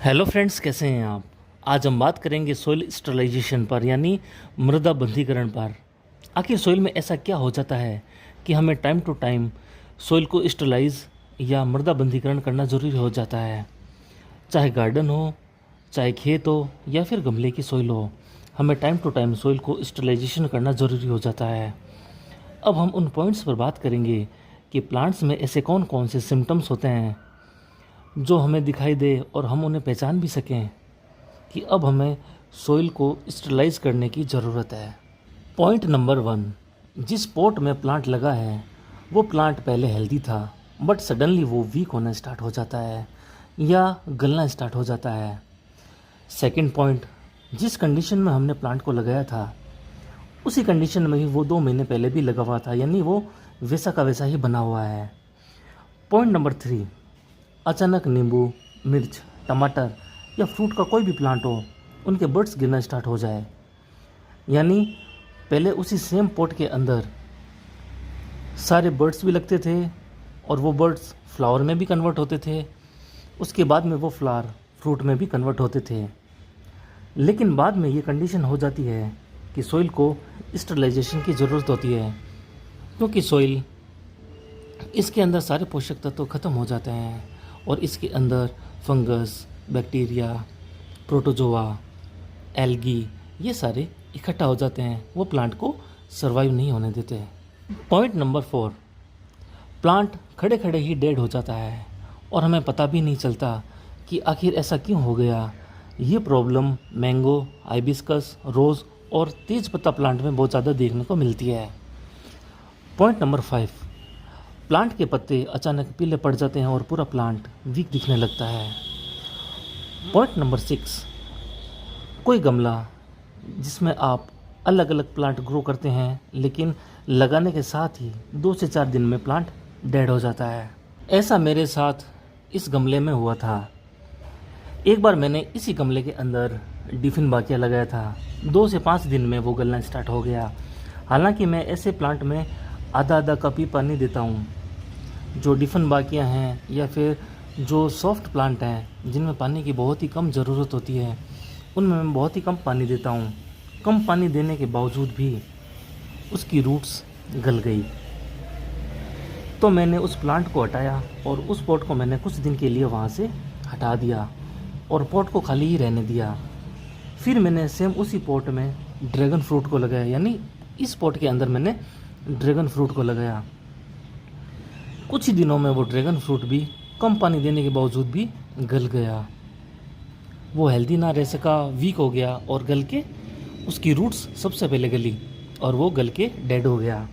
Hello friends, कैसे हैं आप। आज हम बात करेंगे सोइल स्टरलाइजेशन पर, यानी मृदा बंधीकरण पर। आखिर सोइल में ऐसा क्या हो जाता है कि हमें टाइम टू टाइम सोइल को स्टरलाइज या मृदा बंधीकरण करना ज़रूरी हो जाता है। चाहे गार्डन हो, चाहे खेत हो या फिर गमले की सोइल हो, हमें टाइम टू टाइम सोइल को स्टरलाइजेशन करना ज़रूरी हो जाता है। अब हम उन पॉइंट्स पर बात करेंगे कि प्लांट्स में ऐसे कौन कौन से सिम्टम्स होते हैं जो हमें दिखाई दे और हम उन्हें पहचान भी सकें कि अब हमें सोइल को स्टरलाइज करने की ज़रूरत है। पॉइंट नंबर 1, जिस पॉट में प्लांट लगा है वो प्लांट पहले हेल्दी था, बट सडनली वो वीक होना स्टार्ट हो जाता है या गलना स्टार्ट हो जाता है। सेकंड पॉइंट, जिस कंडीशन में हमने प्लांट को लगाया था उसी कंडीशन में ही वो 2 महीने पहले भी लगा हुआ था, यानी वो वैसा का वैसा ही बना हुआ है। पॉइंट नंबर 3, अचानक नींबू, मिर्च, टमाटर या फ्रूट का कोई भी प्लांट हो, उनके बर्ड्स गिरना स्टार्ट हो जाए, यानी पहले उसी सेम पॉट के अंदर सारे बर्ड्स भी लगते थे और वो बर्ड्स फ्लावर में भी कन्वर्ट होते थे, उसके बाद में वो फ्लावर फ्रूट में भी कन्वर्ट होते थे। लेकिन बाद में ये कंडीशन हो जाती है कि सोइल को स्टरलाइजेशन की ज़रूरत होती है, क्योंकि सोइल इसके अंदर सारे पोषक तत्व खत्म हो जाते हैं और इसके अंदर फंगस, बैक्टीरिया, प्रोटोजोआ, एल्गी ये सारे इकट्ठा हो जाते हैं, वो प्लांट को सर्वाइव नहीं होने देते। पॉइंट नंबर 4, प्लांट खड़े खड़े ही डेड हो जाता है और हमें पता भी नहीं चलता कि आखिर ऐसा क्यों हो गया। ये प्रॉब्लम मैंगो, हाइबिस्कस, रोज़ और तेज पत्ता प्लांट में बहुत ज़्यादा देखने को मिलती है। पॉइंट नंबर 5, प्लांट के पत्ते अचानक पीले पड़ जाते हैं और पूरा प्लांट वीक दिखने लगता है। पॉइंट नंबर 6, कोई गमला जिसमें आप अलग अलग प्लांट ग्रो करते हैं, लेकिन लगाने के साथ ही 2 से 4 दिन में प्लांट डेड हो जाता है। ऐसा मेरे साथ इस गमले में हुआ था। एक बार मैंने इसी गमले के अंदर डिफिनबाकिया लगाया था, 2 से 5 दिन में वो गलना स्टार्ट हो गया। हालांकि मैं ऐसे प्लांट में आधा आधा कप ही पानी देता हूँ। जो डिफिनबाकियाँ हैं या फिर जो सॉफ्ट प्लांट हैं जिनमें पानी की बहुत ही कम ज़रूरत होती है, उनमें मैं बहुत ही कम पानी देता हूँ। कम पानी देने के बावजूद भी उसकी रूट्स गल गई। तो मैंने उस प्लांट को हटाया और उस पॉट को मैंने कुछ दिन के लिए वहाँ से हटा दिया और पॉट को खाली ही रहने दिया। फिर मैंने सेम उसी पॉट में ड्रैगन फ्रूट को लगाया, यानी इस पॉट के अंदर मैंने ड्रैगन फ्रूट को लगाया। कुछ ही दिनों में वो ड्रैगन फ्रूट भी कम पानी देने के बावजूद भी गल गया। वो हेल्दी ना रह सका, वीक हो गया और गल के उसकी रूट्स सबसे पहले गली और वो गल के डेड हो गया।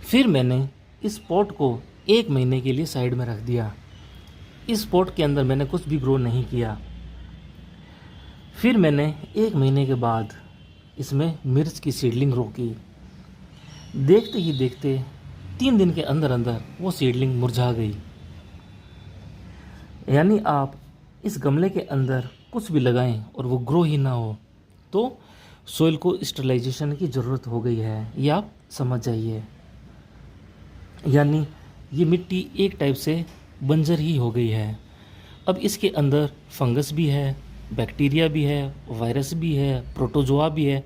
फिर मैंने इस पॉट को 1 महीने के लिए साइड में रख दिया। इस पॉट के अंदर मैंने कुछ भी ग्रो नहीं किया। फिर मैंने 1 महीने के बाद इसमें मिर्च की सीडलिंग रोकी। देखते ही देखते 3 दिन के अंदर अंदर वो सीडलिंग मुरझा गई। यानी आप इस गमले के अंदर कुछ भी लगाएं और वो ग्रो ही ना हो तो सोइल को स्टरलाइजेशन की ज़रूरत हो गई है, ये आप समझ जाइए। यानी ये मिट्टी एक टाइप से बंजर ही हो गई है। अब इसके अंदर फंगस भी है, बैक्टीरिया भी है, वायरस भी है, प्रोटोजोआ भी है,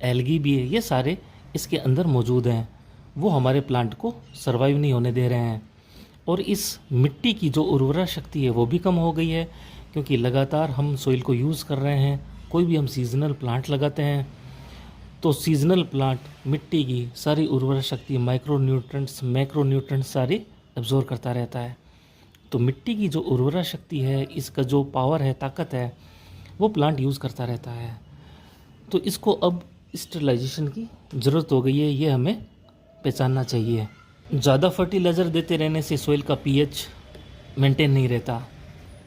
एल्गी भी है, ये सारे इसके अंदर मौजूद हैं। वो हमारे प्लांट को सर्वाइव नहीं होने दे रहे हैं और इस मिट्टी की जो उर्वरा शक्ति है वो भी कम हो गई है, क्योंकि लगातार हम सोइल को यूज़ कर रहे हैं। कोई भी हम सीजनल प्लांट लगाते हैं तो सीजनल प्लांट मिट्टी की सारी उर्वरा शक्ति, माइक्रो न्यूट्रेंट्स, मैक्रो न्यूट्रेंट्स सारी एब्जॉर्ब करता रहता है। तो मिट्टी की जो उर्वरा शक्ति है, इसका जो पावर है, ताकत है, वो प्लांट यूज़ करता रहता है। तो इसको अब स्टरलाइजेशन की ज़रूरत हो गई है, ये हमें पहचानना चाहिए। ज़्यादा फर्टिलाइज़र देते रहने से सोइल का पीएच मेंटेन नहीं रहता,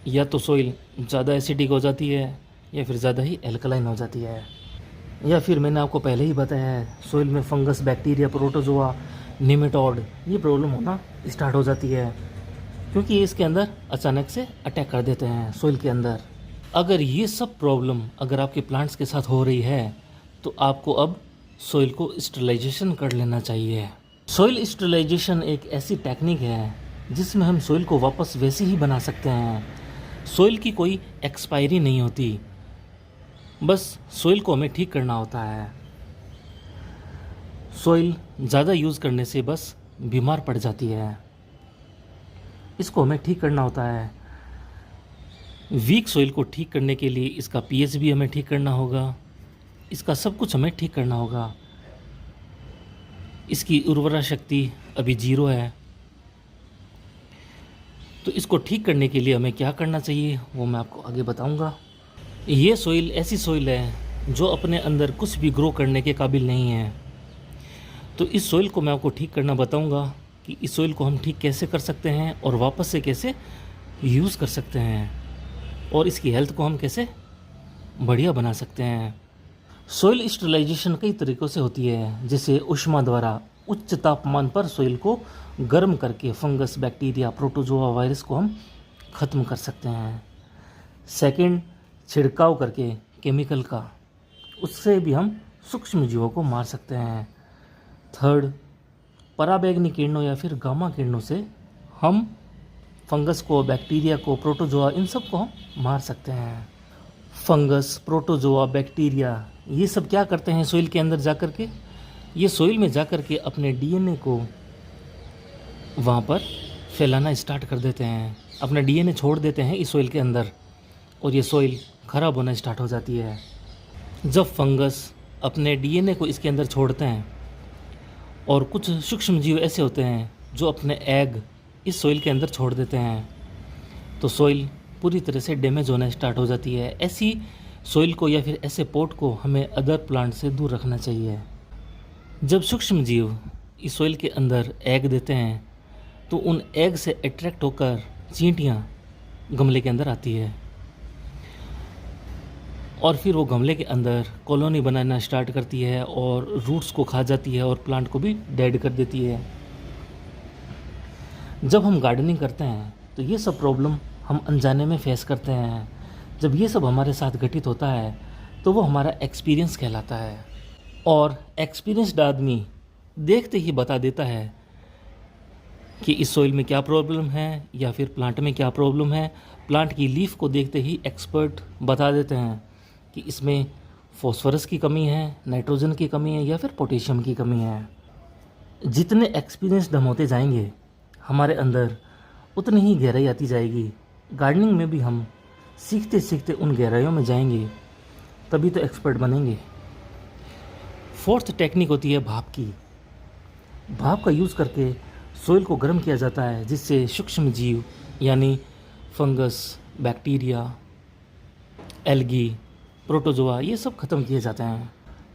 या तो सोइल ज़्यादा एसिडिक हो जाती है या फिर ज़्यादा ही एल्कलाइन हो जाती है, या फिर मैंने आपको पहले ही बताया है सोइल में फंगस, बैक्टीरिया, प्रोटोजोआ, निमेटोड ये प्रॉब्लम होना स्टार्ट हो जाती है, क्योंकि ये इसके अंदर अचानक से अटैक कर देते हैं सोइल के अंदर। अगर ये सब प्रॉब्लम अगर आपके प्लांट्स के साथ हो रही है तो आपको अब सोइल को स्टरलाइजेशन कर लेना चाहिए। सोइल स्टरलाइजेशन एक ऐसी टेक्निक है जिसमें हम सोइल को वापस वैसी ही बना सकते हैं सोइल की कोई एक्सपायरी नहीं होती, बस सोइल को हमें ठीक करना होता है। सोइल ज़्यादा यूज़ करने से बस बीमार पड़ जाती है, इसको हमें ठीक करना होता है। वीक सोइल को ठीक करने के लिए इसका पीएच भी हमें ठीक करना होगा, इसका सब कुछ हमें ठीक करना होगा। इसकी उर्वरा शक्ति अभी 0 है, तो इसको ठीक करने के लिए हमें क्या करना चाहिए वो मैं आपको आगे बताऊंगा। ये सोइल ऐसी सोइल है जो अपने अंदर कुछ भी ग्रो करने के काबिल नहीं है, तो इस सोइल को मैं आपको ठीक करना बताऊंगा कि इस सोइल को हम ठीक कैसे कर सकते हैं और वापस से कैसे यूज़ कर सकते हैं और इसकी हेल्थ को हम कैसे बढ़िया बना सकते हैं। सोइल स्टरलाइजेशन कई तरीक़ों से होती है, जैसे ऊष्मा द्वारा उच्च तापमान पर सोइल को गर्म करके फंगस, बैक्टीरिया, प्रोटोजोआ, वायरस को हम ख़त्म कर सकते हैं। सेकंड, छिड़काव करके केमिकल का, उससे भी हम सूक्ष्म जीवों को मार सकते हैं। थर्ड, पराबैंगनी किरणों या फिर गामा किरणों से हम फंगस को, बैक्टीरिया को, प्रोटोजोआ, इन सब को हम मार सकते हैं। फंगस, प्रोटोजोआ, बैक्टीरिया ये सब क्या करते हैं सोइल के अंदर जाकर के? ये सोइल में जाकर के अपने डीएनए को वहाँ पर फैलाना स्टार्ट कर देते हैं, अपना डीएनए छोड़ देते हैं इस सोइल के अंदर, और ये सोइल ख़राब होना स्टार्ट हो जाती है। जब फंगस अपने डीएनए को इसके अंदर छोड़ते हैं और कुछ सूक्ष्म जीव ऐसे होते हैं जो अपने एग इस सोइल के अंदर छोड़ देते हैं, तो सोइल पूरी तरह से डैमेज होना स्टार्ट हो जाती है। ऐसी सोइल को या फिर ऐसे पोट को हमें अदर प्लांट से दूर रखना चाहिए। जब सूक्ष्म जीव इस सोइल के अंदर एग देते हैं तो उन एग से अट्रैक्ट होकर चींटियाँ गमले के अंदर आती है और फिर वो गमले के अंदर कॉलोनी बनाना स्टार्ट करती है और रूट्स को खा जाती है और प्लांट को भी डेड कर देती है। जब हम गार्डनिंग करते हैं तो ये सब प्रॉब्लम हम अनजाने में फेस करते हैं। जब ये सब हमारे साथ घटित होता है तो वो हमारा एक्सपीरियंस कहलाता है, और एक्सपीरियंस्ड आदमी देखते ही बता देता है कि इस सोइल में क्या प्रॉब्लम है या फिर प्लांट में क्या प्रॉब्लम है। प्लांट की लीफ को देखते ही एक्सपर्ट बता देते हैं कि इसमें फॉस्फोरस की कमी है, नाइट्रोजन की कमी है या फिर पोटेशियम की कमी है। जितने एक्सपीरियंस्ड हम होते जाएंगे हमारे अंदर उतनी ही गहराई आती जाएगी। गार्डनिंग में भी हम सीखते सीखते उन गहराइयों में जाएंगे, तभी तो एक्सपर्ट बनेंगे। फोर्थ टेक्निक होती है भाप की। भाप का यूज़ करके सोइल को गर्म किया जाता है, जिससे सूक्ष्म जीव यानी फंगस, बैक्टीरिया, एल्गी, प्रोटोजोआ ये सब ख़त्म किए जाते हैं।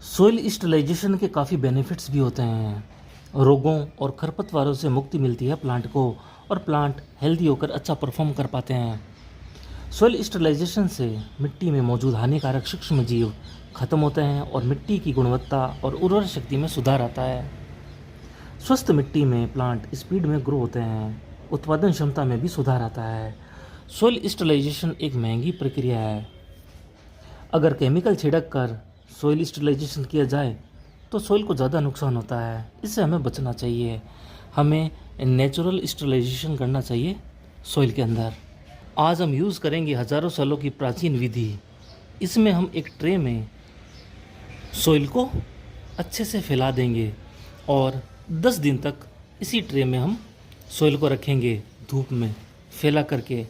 सोइल स्टरलाइजेशन के काफ़ी बेनिफिट्स भी होते हैं। रोगों और खरपतवारों से मुक्ति मिलती है प्लांट को, और प्लांट हेल्दी होकर अच्छा परफॉर्म कर पाते हैं। सोइल स्टरलाइजेशन से मिट्टी में मौजूद हानिकारक सूक्ष्म जीव खत्म होते हैं और मिट्टी की गुणवत्ता और उर्वरा शक्ति में सुधार आता है। स्वस्थ मिट्टी में प्लांट स्पीड में ग्रो होते हैं, उत्पादन क्षमता में भी सुधार आता है। सोइल स्टरलाइजेशन एक महंगी प्रक्रिया है। अगर केमिकल छिड़क कर सोइल स्टरलाइजेशन किया जाए तो सोइल को ज़्यादा नुकसान होता है, इससे हमें बचना चाहिए। हमें नेचुरल स्टरलाइजेशन करना चाहिए सोइल के अंदर। आज हम यूज़ करेंगे हज़ारों सालों की प्राचीन विधि। इसमें हम एक ट्रे में सोइल को अच्छे से फैला देंगे और 10 दिन तक इसी ट्रे में हम सोइल को रखेंगे धूप में फैला करके।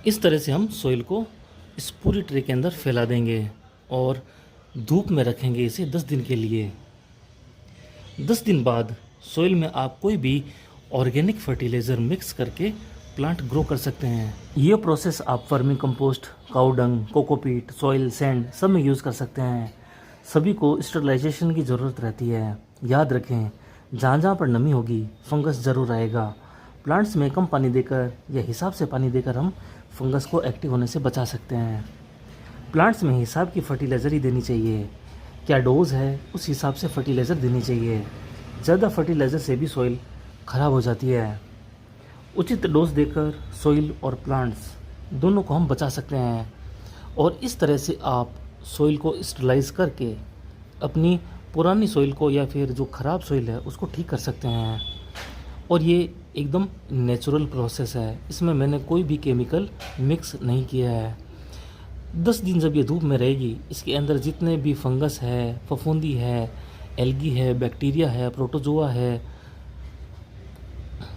इस तरह से हम सोइल को इस पूरी ट्रे के अंदर फैला देंगे और धूप में रखेंगे इसे 10 दिन के लिए। 10 दिन बाद सोइल में आप कोई भी ऑर्गेनिक फर्टिलाइज़र मिक्स करके प्लांट ग्रो कर सकते हैं। ये प्रोसेस आप वर्मी कंपोस्ट, काऊ डंग, कोकोपीट, सॉइल, सैंड सब में यूज़ कर सकते हैं। सभी को स्टरलाइजेशन की ज़रूरत रहती है। याद रखें, जहाँ जहाँ पर नमी होगी फंगस ज़रूर आएगा। प्लांट्स में कम पानी देकर या हिसाब से पानी देकर हम फंगस को एक्टिव होने से बचा सकते हैं। प्लांट्स में हिसाब की फर्टिलाइज़र ही देनी चाहिए। क्या डोज है उस हिसाब से फर्टिलाइज़र देनी चाहिए। ज़्यादा फर्टिलाइज़र से भी सॉइल ख़राब हो जाती है। उचित डोज देकर सॉइल और प्लांट्स दोनों को हम बचा सकते हैं और इस तरह से आप सॉइल को स्टरलाइज करके अपनी पुरानी सॉइल को या फिर जो ख़राब सॉइल है उसको ठीक कर सकते हैं। और ये एकदम नेचुरल प्रोसेस है, इसमें मैंने कोई भी केमिकल मिक्स नहीं किया है। 10 दिन जब ये धूप में रहेगी, इसके अंदर जितने भी फंगस है, फफूंदी है, एल्गी है, बैक्टीरिया है, प्रोटोजोआ है,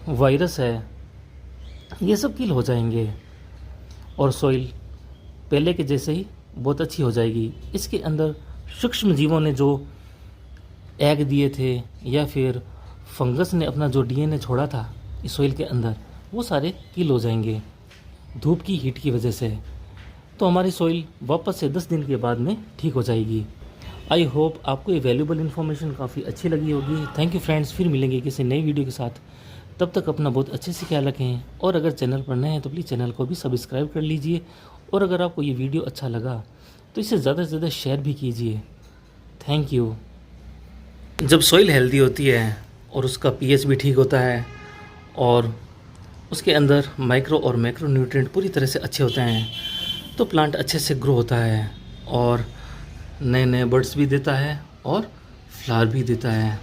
वायरस है, ये सब किल हो जाएंगे और सॉइल पहले के जैसे ही बहुत अच्छी हो जाएगी। इसके अंदर सूक्ष्म जीवों ने जो एग दिए थे या फिर फंगस ने अपना जो डीएनए छोड़ा था इस सॉइल के अंदर, वो सारे किल हो जाएंगे धूप की हीट की वजह से। तो हमारी सॉइल वापस से 10 दिन के बाद में ठीक हो जाएगी। आई होप आपको ये वैल्यूबल इन्फॉर्मेशन काफ़ी अच्छी लगी होगी। थैंक यू फ्रेंड्स, फिर मिलेंगे किसी नई वीडियो के साथ। तब तक अपना बहुत अच्छे से ख्याल रखें और अगर चैनल पर नए हैं तो प्लीज़ चैनल को भी सब्सक्राइब कर लीजिए और अगर आपको ये वीडियो अच्छा लगा तो इसे ज़्यादा से ज़्यादा शेयर भी कीजिए। Thank you. जब सॉइल हेल्दी होती है और उसका पीएच भी ठीक होता है और उसके अंदर माइक्रो और मैक्रो न्यूट्रिएंट पूरी तरह से अच्छे होते हैं तो प्लांट अच्छे से ग्रो होता है और नए नए बर्ड्स भी देता है और फ्लावर भी देता है।